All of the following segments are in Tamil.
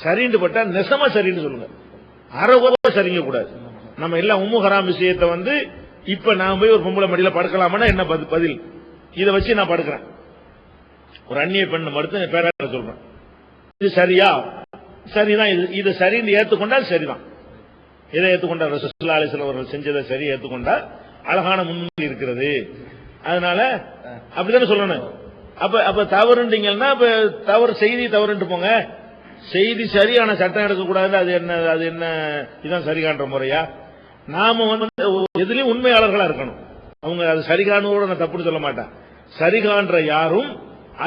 சரின்னு பட்டா நெசமா சரின்னு சொல்லுங்க, அறகுறையா சரிங்க கூடாது. நம்ம எல்லாம் உம்மு ஹராம் விஷயத்தை வந்து இப்ப நான் போய் ஒரு பொம்பளை மடியில படுக்கலாமா என்ன பதில், இதை வச்சு நான் படுக்கிறேன், ஒரு அந்நிய பெண் மறுத்து பேர சொல்றேன், இது சரியா? சரிதான், இது சரின்னு ஏத்துக்கொண்டால் சரிதான். எதை ஏத்துக்கொண்டால் ரசூலுல்லாஹி அலைஹி வஸல்லம் அவர்கள் செஞ்சதை சரி ஏத்துக்கொண்டால் அழகான முன்னுரிமை இருக்கிறது. அதனால அப்படித்தானே சொல்லணும். அப்ப தவறுன்றீங்கன்னா அப்ப தவறு செய்தி தவறுன்ட்டு போங்க. செய்தி சரியான சட்டம் எடுக்கக்கூடாது. அது என்ன இதுதான் சரி காண்ற முறையா? நாம வந்து எதுலயும் உண்மையாளர்களா இருக்கணும். அவங்க அது சரி காணுவோட நான் தப்புன்னு சொல்ல மாட்டேன். சரி காண்ற யாரும்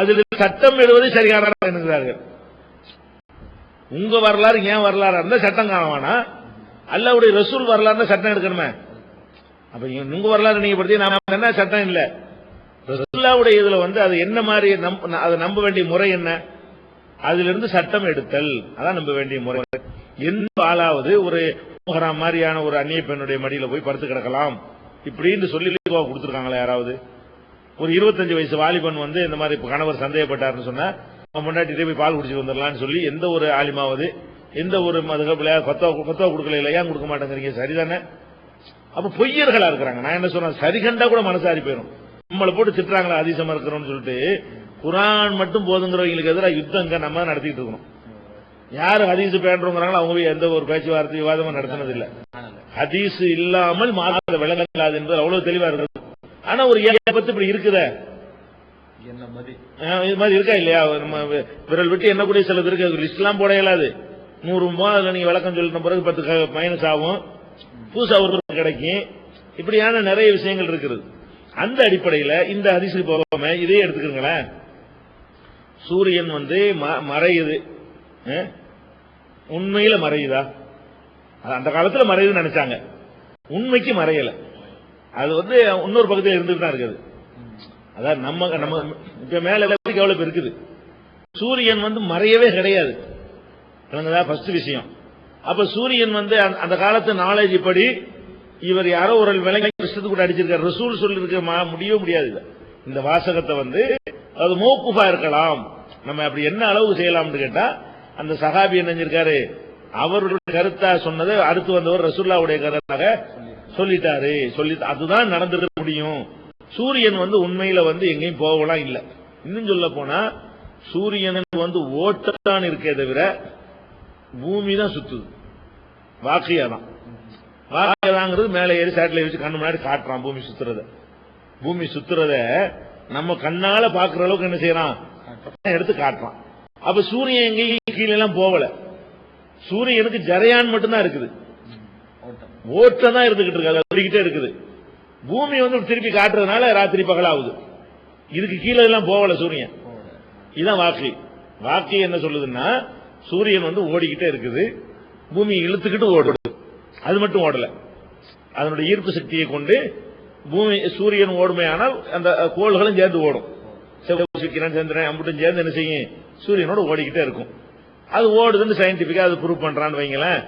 அதில் சட்டம் எழுவதை சரி காண என்கிறார்கள். உங்க வரலாறு ஏன் வரலாறு இருந்தா சட்டம் காணவானா? அல்லாஹ்வுடைய ரசூல் வரலாறு சட்டம் எடுக்கணுமே. அப்ப உங்க வரலாறு நீங்க படுத்தி நாம என்ன சட்டம் இல்ல. ரசூலுல்லாஹ்வுடைய இதுல வந்து அது என்ன மாதிரி அதை நம்ப வேண்டிய முறை என்ன, அதிலிருந்து சட்டம் எடுத்தல், அதான் நம்ப வேண்டிய முறை. எந்த ஆளாவது ஒரு ஹராம் மாதிரியான ஒரு அந்நிய பெண்ணுடைய மடியில போய் படுத்து கிடக்கலாம் இப்படின்னு சொல்லி கொடுத்துருக்காங்களா யாராவது? ஒரு 25 வயசு வாலிபன் வந்து இந்த மாதிரி கணவர் சந்தேகப்பட்டாருன்னு சொன்னா முன்னாடி போய் பால் குடிச்சு வந்துடலாம்னு சொல்லி எந்த ஒரு ஆலிமாவது எந்த ஒரு மதுகபில கொத்தவா கொடுக்கல, ஏன் கொடுக்க மாட்டேங்கிறீங்க? சரிதானே? அப்ப பொய்யர்களா இருக்கிறாங்க. நான் என்ன சொல்றேன், சரி கண்டா கூட மனசாரி போயிடும். நம்மளை போட்டு திட்டுறாங்களா அதிசமா இருக்கிறோம்னு சொல்லிட்டு குரான் மட்டும் போதுங்கிறவங்களுக்கு எதிராக யுத்தம் நம்ம நடத்திட்டு இருக்கணும். யாரு ஹதீஸ் பேண்டுறாங்களோ அவங்க எந்த ஒரு பேச்சுவார்த்தை விவாதமும் நடத்தினது இல்ல. ஹதீஸ் இல்லாமல் மாத விளங்காது என்பது அவ்வளவு தெளிவா இருக்கு. ஆனா ஒரு பத்து இப்படி இருக்குத இது மாதிரி இருக்கா இல்லையா? விரல் விட்டு என்னக்கூடிய சிலது இருக்கு. லிஸ்ட்லாம் போட இயலாது. 100 அதுல நீங்க விளக்கம் சொல்லிட்ட பிறகு 10 மைனஸ் ஆகும், பூசா ஒரு கிடைக்கும். இப்படியான நிறைய விஷயங்கள் இருக்குது. அந்த அடிப்படையில் இந்த ஹதீஸுக்கு போகாம இதே எடுத்துக்கிறீங்களேன். சூரியன் வந்து மறையுது, உண்மையில மறையுதா? அந்த காலத்துல மறையுதுன்னு நினைச்சாங்க, உண்மைக்கு மறையல. அது வந்து இன்னொரு பக்கத்தில் இருந்துட்டு தான் இருக்குது. அதாவது நம்ம இப்ப மேல எவ்வளவு இருக்குது, சூரியன் வந்து மறையவே கிடையாது. ஃபர்ஸ்ட் விஷயம். அப்ப சூரியன் வந்து அந்த காலத்து நாலேஜ் படி இவர் யாரோ ஒரு விலங்கை கிருஷ்ணத்து கூட அடிச்சிருக்காரு, ரசூல் சொல்லி இருக்க முடியவே முடியாது. இந்த வாசகத்தை வந்து அது மௌகூஃபா இருக்கலாம். நம்ம அப்படி என்ன அளவு செய்யலாம்னு கேட்டா, அந்த சஹாபி என்ன செஞ்சிருக்காரு, அவருடைய கருத்தா சொன்னதை அடுத்து வந்தவர் ரசூலுல்லாஹ்வுடைய கருத்தாக சொல்லிட்டாரு. அதுதான் நடந்திருக்க முடியும். சூரியன் வந்து உண்மையில வந்து எங்கேயும் போகலாம் இல்ல. இன்னும் சொல்ல போனா சூரியனுக்கு வந்து ஓட்டத்தான் இருக்கே தவிர பூமி தான் சுத்துது. வாக்கியாதான் வாக்கியதாங்கிறது மேலே ஏறி சேட்டலைட் வச்சு கண்ணு முன்னாடி காட்டுறான் பூமி சுத்துறத நம்ம கண்ணால பாக்குற அளவுக்கு என்ன செய்யறான், எடுத்து காட்டுறான். அப்ப சூரியன் எங்கேயும் கீழே எல்லாம் போகல. சூரியனுக்கு ஜரையான் மட்டும்தான் இருக்குது, ஓட்டம் தான் இருந்துகிட்டு இருக்கு, ஓடிக்கிட்டே இருக்குது. பூமி வந்து திருப்பி காட்டுறதுனால ராத்திரி பகலாகுது. இதுக்கு கீழே எல்லாம் போகல சூரியன். இதுதான் வாக்கி என்ன சொல்லுதுன்னா, சூரியன் வந்து ஓடிக்கிட்டே இருக்குது, பூமி இழுத்துக்கிட்டு ஓடுது. அது மட்டும் ஓடல, அதனுடைய ஈர்ப்பு சக்தியை கொண்டு பூமி சூரியன் ஓடுமையானால் அந்த கோள்களும் சேர்ந்து ஓடும். சந்திரன் அம்புட்டும் சேர்ந்து என்ன செய்யும், சூரியனோட ஓடிக்கிட்டே இருக்கும். அது ஓடுதுன்னு சயின்டிபிக்கா அது ப்ரூவ் பண்றான்னு வைங்களேன்.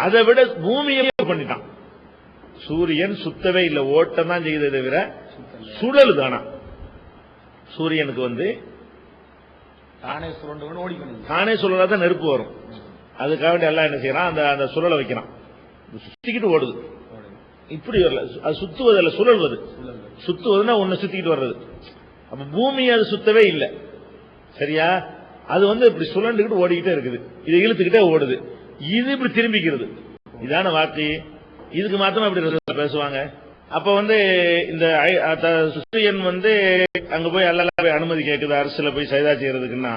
அதை விட பூமியை பண்ணிட்டான். சூரியன் சுத்தவே இல்லை, ஓட்டம் தான் செய்ததை தவிர சுழல் தானா. சூரியனுக்கு வந்து தானே சுழலாதான் நெருப்பு வரும். அதுக்காக வேண்டிய எல்லாம் என்ன செய்யறான், அந்த சுழலை வைக்கிறான், சுத்திக்கிட்டு ஓடுது. இப்படி வரல, அது சுத்துவதில்ல, சுழல்வது. சுத்துவதுன்னா ஒன்னு சுத்திக்கிட்டு வர்றது. அப்ப பூமி அது சுத்தவே இல்லை, சரியா? அது வந்து இப்படி சுழண்டுகிட்டு ஓடிக்கிட்டே இருக்குது, இதை இழுத்துக்கிட்டே ஓடுது, இது இப்படி திரும்பிக்கிறது. இதான வாக்கு. இதுக்கு மாத்திரம் அப்படி பேசுவாங்க. அப்ப வந்து இந்த சூரியன் வந்து அங்க போய் அல்ல அனுமதி கேட்குது அரசுல போய் சைதா செய்யறதுக்குன்னா,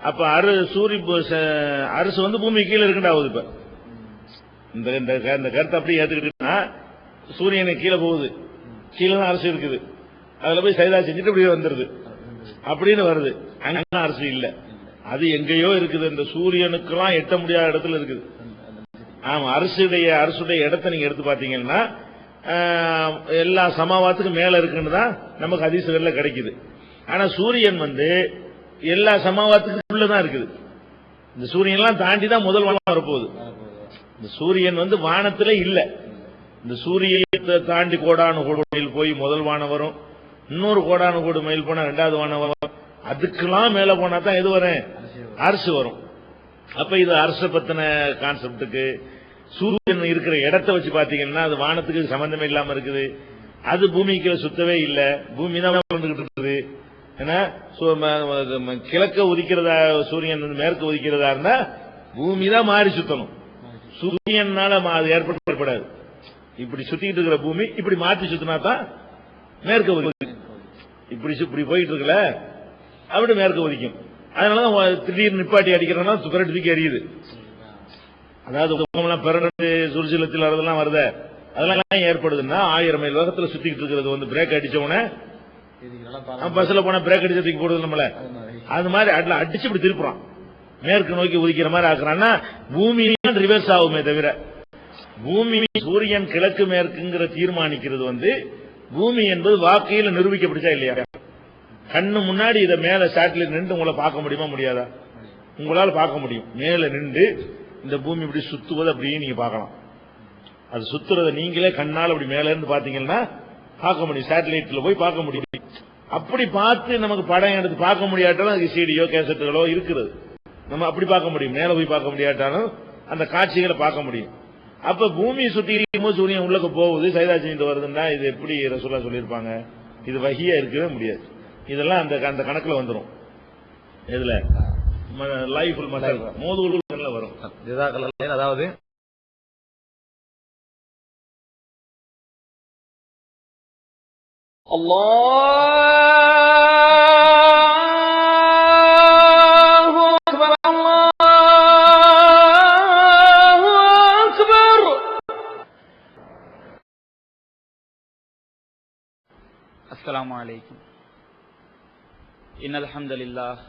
அப்ப அரசு வந்து பூமி கீழே இருக்குண்டாவது. இப்ப இந்த கருத்தை அப்படியே ஏத்துக்கிட்டா சூரியனை கீழே போகுது, கீழே தான் அரசு இருக்குது, அதுல போய் சைதா செஞ்சுட்டு இப்படியே வந்துருது அப்படின்னு வருது. அங்க அரசு இல்ல, அது எங்கேயோ இருக்குது, இந்த சூரியனுக்கெல்லாம் எட்ட முடியாத இடத்துல இருக்குது. ஆமா, அரசுடைய இடத்தை நீங்க எடுத்து பாத்தீங்கன்னா எல்லா சமாவாத்துக்கும் மேல இருக்குன்னு தான் நமக்கு ஹதீஸ்கள்ல கிடைக்குது. ஆனா சூரியன் வந்து எல்லா சமாவாத்துக்கும் உள்ளதான் இருக்குது. இந்த சூரியன் எல்லாம் தாண்டி தான் முதல் வானம் வரப்போகுது. இந்த சூரியன் வந்து வானத்திலே இல்ல. இந்த சூரியத்தை தாண்டி கோடானு கோடி மைல் போய் முதல் வானம் வரும், இன்னொரு கோடானு கோடி மைல் போனா 2வது வானம் வரும், அதுக்கெல்லாம் மேல போனா தான் எது வரும், அரசு வரும். அப்ப இது அரச பத்தின கான்செப்டுக்கு சூரியன் இருக்கிற இடத்தை வச்சு பாத்தீங்கன்னா அது வானத்துக்கு சம்பந்தமே இல்லாம இருக்குது. அது பூமிக்கு சுத்தவே இல்லை, பூமி தான் இருக்குது. ஏன்னா கிழக்க உதிக்கிறதா சூரியன் மேற்கு உதிக்கிறதா இருந்தா பூமி தான் மாறி சுத்தணும். சூரியனால அது ஏற்படாது. இப்படி சுத்திட்டு இருக்கிற பூமி இப்படி மாற்றி சுத்தினா தான் மேற்கு உதிக்கும். இப்படி போயிட்டு இருக்கல அப்படி மேற்கு உதிக்கும். அதனாலதான் திடீர்னு நிப்பாட்டி அடிக்கிறோம்னா பிரட்டு தூக்கி எரியுது. அதாவது பிறகு சுறுசுலத்தில் அதெல்லாம் வருத அதெல்லாம் ஏற்படுதுன்னா 1000 மைல் வேகத்தில் சுத்திட்டு இருக்கிறது பிரேக் அடிச்ச உடனே பஸ்ல போன பிரேக் அடிச்சு தூக்கி போடுது நம்மள. அது மாதிரி அடிச்சு இப்படி திருப்புறான், மேற்கு நோக்கி உதிக்கிற மாதிரி ஆக்குறான்னா பூமி ரிவர்ஸ் ஆகுமே தவிர பூமி சூரியன் கிழக்கு மேற்குங்கிற தீர்மானிக்கிறது பூமி என்பது வாக்கையில் நிரூபிக்கப்பட்டுச்சா இல்லையா? கண்ணு முன்னாடி இதை மேல சேட்டலைட் நின்று உங்களை பார்க்க முடியுமா முடியாதா? உங்களால் பார்க்க முடியும். மேல நின்று இந்த பூமி இப்படி சுத்துவது அப்படியே நீங்க பார்க்கலாம். அது சுத்துறத நீங்களே கண்ணால் அப்படி மேல இருந்து பாத்தீங்கன்னா பார்க்க முடியும். சேட்டலைட்ல போய் பார்க்க முடியும். அப்படி பார்த்து நமக்கு படம் எடுத்து பார்க்க முடியாட்டாலும் அதுக்கு சீடியோ கேசட்டுகளோ இருக்கிறது, நம்ம அப்படி பார்க்க முடியும். மேல போய் பார்க்க முடியாட்டாலும் அந்த காட்சிகளை பார்க்க முடியும். அப்ப பூமியை சுத்தி இருக்கும்போது சூரியன் உள்ளக்க போகுது, சைதா செஞ்சுட்டு வருதுன்னா இது எப்படி ரசூலா சொல்லியிருப்பாங்க? இது வஹியா இருக்கவே முடியாது. இதெல்லாம் அந்த கணக்குல வந்துடும். இதுல லைஃபுல் மசால் மோதுகுள்ள வரும். அதாவது அல்லாஹு அக்பர் அல்லாஹு அக்பர். அஸ்ஸலாமு அலைக்கும். இன்னல் ஹம்தலில்லாஹ்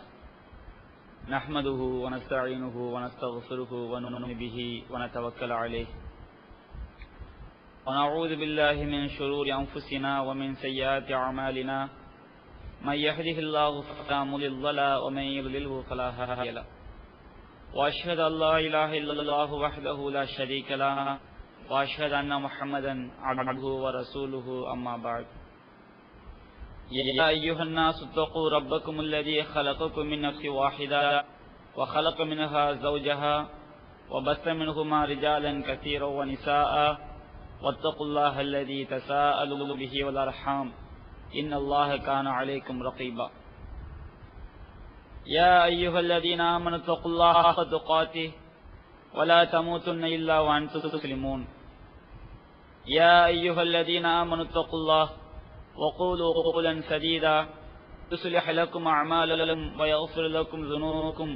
நஹ்மதுஹு வ நஸ்தஈனுஹு வ நஸ்தக்ஃபிருஹு வ நு'மினு பிஹி வ நதவக்கலு அலைஹி ونعوذ بالله من شرور أنفسنا ومن سيئات أعمالنا من يهده الله فلا مضل له ومن يضلله فلا هادي له وأشهد أن لا إله إلا الله وحده لا شريك له وأشهد أن محمدا عبده ورسوله أما بعد يا أيها الناس اتقوا ربكم الذي خلقكم من نفس واحدة وخلق منها زوجها وبث منهما رجالا كثيرا ونساء واتقوا الله الذي تساءلون به والأرحام إن الله كان عليكم رقيبا يا أيها الذين آمنوا اتقوا الله حق تقاته ولا تموتن إلا وأنتم مسلمون يا أيها الذين آمنوا اتقوا الله وقولوا قولا سديدا يصلح لكم أعمالكم ويغفر لكم ذنوبكم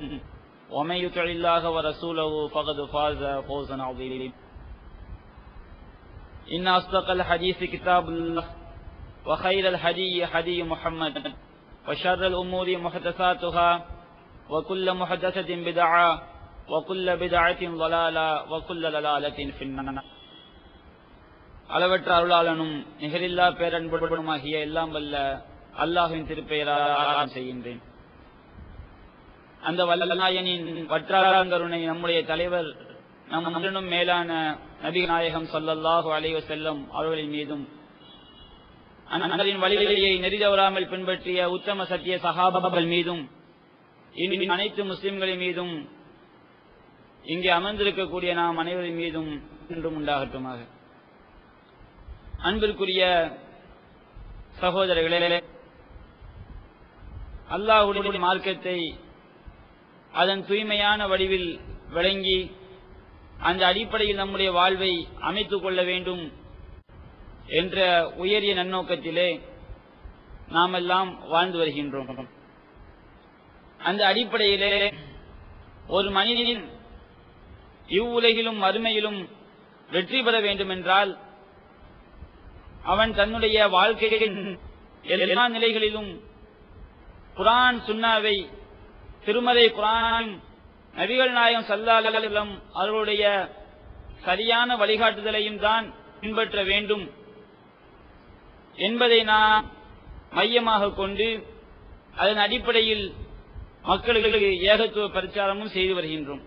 ومن يطع الله ورسوله فقد فاز فوزا عظيما إن أصدق الحديث كتاب الله وخير الهدي هدي محمد وشر الأمور محدثاتها وكل محدثة بدعة وكل بدعة ضلالة وكل ضلالة في النار. அளவற்ற அருளாளனும் நிகரில்லா பேரன்புடனுமாகிய எல்லாம் வல்ல அல்லாஹ்வின் திருப்பெயரால் செய்கின்றேன். அந்த வல்லநாயனின் வற்றாங்கருணை நம்முடைய தலைவர் நம் மேலான நபி நாயகம் ஸல்லல்லாஹு அலைஹி வஸல்லம் அவர்களின் மீதும் அன்னாரின் வழியை நெறிதவறாமல் பின்பற்றிய உத்தம சத்திய சஹாபாக்கள் மீதும் அனைத்து முஸ்லிம்களின் மீதும் இங்கே அமர்ந்திருக்கக்கூடிய நாம் அனைவரின் மீதும் என்றும் உண்டாகட்டுமாக. அன்பிற்குரிய சகோதரர்களே, அல்லாஹ்வுடைய மார்க்கத்தை அதன் தூய்மையான வடிவில் விளங்கி அந்த அடிப்படையில் நம்முடைய வாழ்வை அமைத்துக் கொள்ள வேண்டும் என்ற உயரிய நன்னோக்கத்திலே நாம் எல்லாம் வாழ்ந்து வருகின்றோம். அந்த அடிப்படையிலே ஒரு மனிதனின் இவ்வுலகிலும் மறுமையிலும் வெற்றி பெற வேண்டும் என்றால் அவன் தன்னுடைய வாழ்க்கையின் எல்லா நிலைகளிலும் குர்ஆன் சுன்னாவை, திருமறை குர்ஆன், நபிகள் நாயகம் ஸல்லல்லாஹு அலைஹி வஸல்லம் அவர்களுடைய சரியான வழிகாட்டுதலையும் தான் பின்பற்ற வேண்டும் என்பதை நாம் மையமாக கொண்டு அதன் அடிப்படையில் மக்களுக்கு ஏகத்துவ பிரச்சாரமும் செய்து வருகின்றோம்.